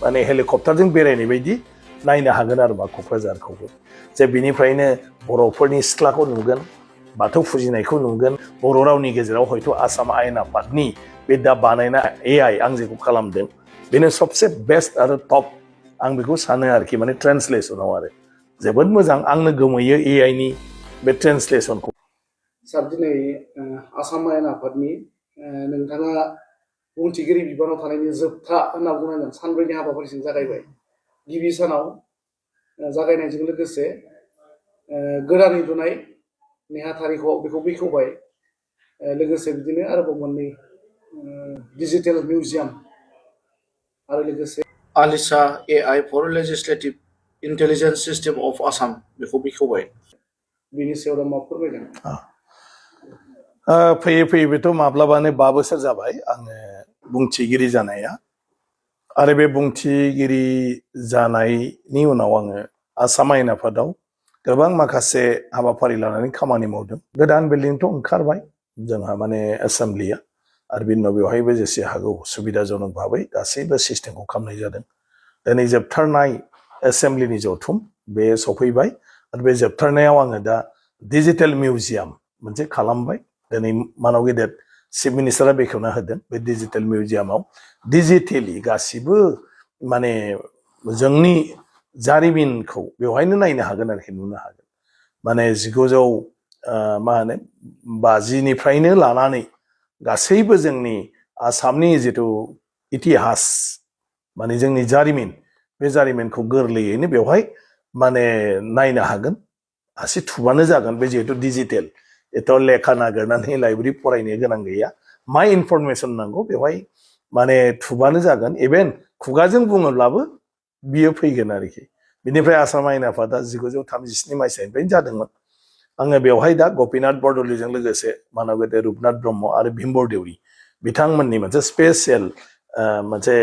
माने हेलिकप्टारजों बेरायनाय बायदि नायनो हागोन आरो मा क'क्राझारखौबो जे बिनिफ्रायनो बर'फोरनि सिख्लाखौ नुगोन बाथौ फुजिनायखौ नुगोन बर' रावनि गेजेराव हयथ' आसाम आयेन आफादनि बे दा बानायनाय AI आं जेखौ खालामदों बेनो सबसे बेस्ट आरो टप आं बेखौ सानो आरोखि माने ट्रेन्सलेसनाव आरो जोबोद मोजां आंनो गोमोयो AI नि बे ट्रेन्सलेसनखौ सार दिनै आसाम आयेन आफादनि नोंथाङा बुंथिगिरि बिबानाव थानायनि जोबथा होनना बुंनांगोन सानब्रैनि हाबाफारिजों जागायबाय गिबि सानाव जागायनायजों लोगोसे गोदानै लुनाय नेहाथारिखौ बेखौ बेखेवबाय लोगोसे बिदिनो आरोबाव मोननै डिजिटेल मिउजियाम आरो लोगोसे आलिसा AI for legislative intelligence system of Assam बेखौ बेखेवबाय बिनि सायाव मा फोरमायगोन फैयै फैयै बेथ' माब्लाबानो 5 बोसोर जाबाय आङो बुंथिगिरि जानाया आरो बे बुंथिगिरि जानायनि उनाव आङो आसाम आयेन आफादाव गोबां माखासे हाबाफारि लानानै खामानि मावदों गोदान बिल्डिंथ' ओंखारबाय जोंहा माने एसेम्ब्लिया आरो बिनि उनाव बेवहायबो जेसे हागौ सुबिदाजनक भाबै गासैबो सिस्टेमखौ खालामनाय जादों दिनै जोबथारनाय एसेम्ब्लिनि जथुम बे सफैबाय आरो बे जोबथारनायाव आङो दा डिजिटेल मिउजियाम मोनसे खालामबाय दिनै मानाव गेदेर चिफ मिनिस्टारा बेखेवना होदों बे डिजिटेल मिउजियामाव डिजिटेलि गासिबो माने जोंनि जारिमिनखौ बेवहायनो नायनो हागोन आरोखि नुनो हागोन माने 1950 निफ्रायनो लानानै गासैबो जोंनि आसामनि जिथु इतिहास माने जोंनि जारिमिन बे जारिमिनखौ गोरलैयैनो बेवहाय माने नायनो हागोन आसि थुबानो जागोन बे जिहेतु डिजिटेल एथ' लेखा नागिरनानै लाइब्रेरि फरायनो गोनां गैया मा इनफरमेसन नांगौ बेवहाय माने थुबानो जागोन इभेन खुगाजों बुङोब्लाबो बियो फैगोन आरोखि बिनिफ्राय आसाम आयेन आफादा 1937 मायथाइनिफ्रायनो जादोंमोन आङो बेवहाय दा गपिनाथ बरदलैजों लोगोसे मानाव गेदेर रुपनाथ ब्रह्म आरो भीमबर देउरि बिथांमोननि मोनसे स्पेसियेल मोनसे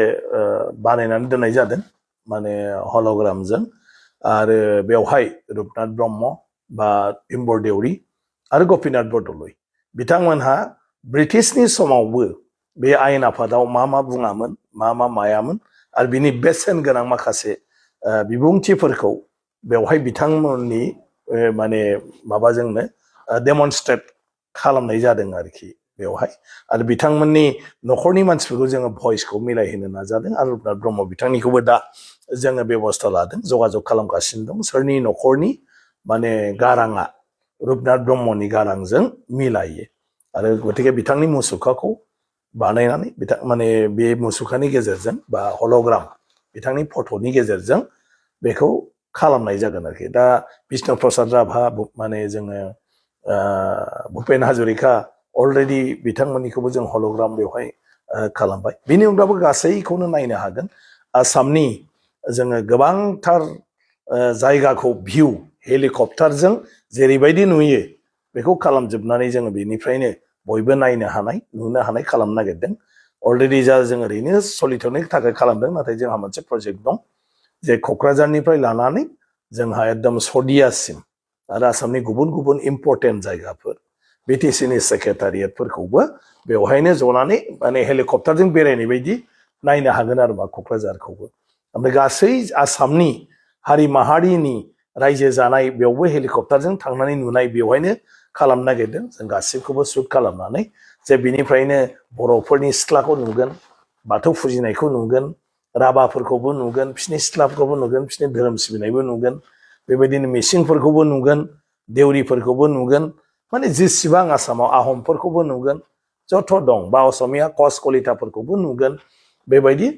बानायनानै दोननाय जादों माने हल'ग्रामजों आरो बेवहाय रुपनाथ ब्रह्म बा भीमबर देउरि आरो गपिनाथ बरदलै बिथांमोनहा ब्रिटिशनि समावबो बे आयेन आफादाव मा बुङामोन मा मायामोन आरो बिनि बेसेन गोनां माखासे बिबुंथिफोरखौ बेवहाय बिथांमोननि माने माबाजोंनो डेमनस्ट्रेट खालामनाय जादों आरोखि बेवहाय आरो बिथांमोननि न'खरनि मानसिफोरखौ जोङो भइसखौ मिलायहोनो नाजादों आरो रुपनाथ ब्रह्म बिथांनिखौबो दा जोङो बेबस्था लादों जगाजग खालामगासिनो दं सोरनि न'खरनि माने गाराङा रुपनाथ ब्रह्मनि गारांजों मिलायो आरो गतिके बिथांनि मुसुखाखौ बानायनानै बिथां माने बे मुसुखानि गेजेरजों बा हल'ग्राम बिथांनि फट'नि गेजेरजों बेखौ खालामनाय जागोन आरोखि दा बिष्णु प्रसाद राभा माने जोङो भुपेन हाजरिका अलरेडि बिथांमोननिखौबो जों हल'ग्राम बेवहाय खालामबाय बिनि अनगाबो गासैखौनो नायनो हागोन आसामनि जोङो गोबांथार जायगाखौ भिउ हेलिकप्टारजों जेरैबायदि नुयो बेखौ खालामजोबनानै जोङो बेनिफ्रायनो बयबो नायनो हानाय नुनो हानाय खालामनो नागिरदों अलरेडि जा जों ओरैनो सोलिथ'नो थाखाय खालामदों नाथाय जोंहा मोनसे प्रजेक्ट दं जे क'क्राझारनिफ्राय लानानै जोंहा एकदम सदियासिम आरो आसामनि गुबुन गुबुन इम्पर्टेन्ट जायगाफोर बिटिसिनि सेक्रेटारियेटफोरखौबो बेवहायनो जनानै माने हेलिकप्टारजों बेरायनाय बायदि नायनो हागोन आरो मा क'क्राझारखौबो ओमफ्राय गासै आसामनि हारि माहारिनि रायजो जानाय बेयावबो हेलिकप्टारजों थांनानै नुनाय बेवहायनो खालामनो नागिरदों जों गासैखौबो सुट खालामनानै जे बिनिफ्रायनो बर'फोरनि सिख्लाखौ नुगोन बाथौ फुजिनायखौ नुगोन राभाफोरखौबो नुगोन बिसोरनि सिख्लाफोरखौबो नुगोन बिसोरनि धोरोम सिबिनायबो नुगोन बेबायदिनो मिसिंफोरखौबो नुगोन देउरिफोरखौबो नुगोन माने जेसेबां आसामाव आहमफोरखौबो नुगोन जथ' दं बा असमिया कच कलिताफोरखौबो नुगोन बेबायदि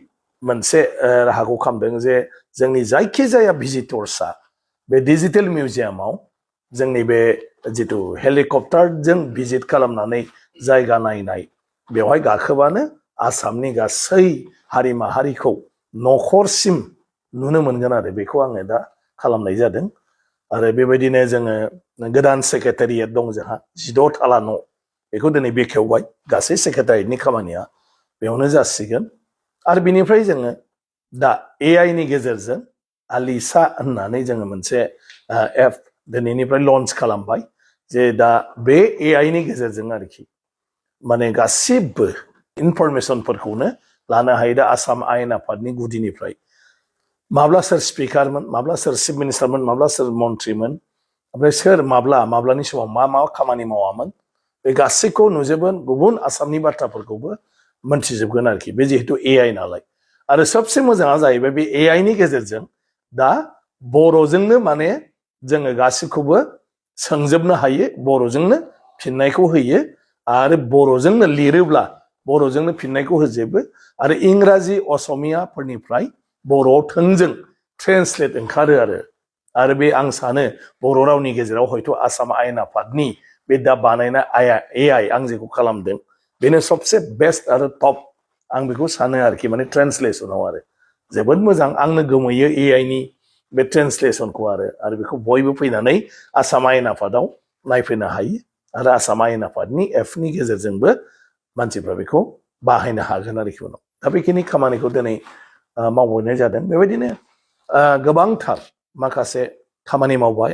मोनसे राहाखौ खालामदों जे जोंनि जायखिजाया भिजिटर्सआ बे डिजिटेल मिउजियामाव जोंनि बे जिथु हेलिकप्टारजों भिजिट खालामनानै जायगा नायनाय बेवहाय गाखोबानो आसामनि गासै हारि माहारिखौ न'खरसिम नुनो मोनगोन आरो बेखौ आङो दा खालामनाय जादों आरो बेबायदिनो जोङो गोदान सेक्रेटारियेट दं जोंहा 16 थाला न' बेखौ दिनै बेखेवबाय गासै सेक्रेटारियेटनि खामानिया बेयावनो जासिगोन आरो बिनिफ्राय जोङो दा AI नि गेजेरजों आलिसा होननानै जोङो मोनसे एप दिनैनिफ्राय लन्च खालामबाय जे दा बे AI नि गेजेरजों आरोखि माने गासिबो इनफरमेसनफोरखौनो लानो हायो दा आसाम आयेन आफादनि गुदिनिफ्राय माब्ला सोर स्पिकारमोन माब्ला सोर चिफ मिनिस्टारमोन माब्ला सोर मन्थ्रिमोन ओमफ्राय सोर माब्लानि समाव मा खामानि मावामोन बे गासैखौ नुजोबगोन गुबुन आसामनि बाथ्राफोरखौबो मोनथिजोबगोन आरोखि बे जिहेतु AI नालाय आरो सबसे मोजाङा जाहैबाय बे AI नि गेजेरजों दा बर'जोंनो माने जोङो गासैखौबो सोंजोबनो हायो बर'जोंनो फिननायखौ होयो आरो बर'जोंनो लिरोब्ला बर'जोंनो फिननायखौ होजोबो आरो इंराजि असमियाफोरनिफ्राय बर'आव थोंजों ट्रेन्सलेट ओंखारो आरो बे आं सानो बर' रावनि गेजेराव हयथ' आसाम आयेन आफादनि बे दा बानायनाय AI आं जेखौ खालामदों बेनो सबसे बेस्ट आरो टप आं बेखौ सानो आरोखि माने ट्रेन्सलेसनाव आरो जोबोद मोजां आंनो गोमोयो AI नि बे ट्रेन्सलेसनखौ आरो बेखौ बयबो फैनानै आसाम आयेन आफादाव नायफैनो हायो आरो आसाम आयेन आफादनि एपनि गेजेरजोंबो मानसिफ्रा बेखौ बाहायनो हागोन आरोखि उनाव दा बेखिनि खामानिखौ दिनै मावबोनाय जादों बेबायदिनो गोबांथार माखासे खामानि मावबाय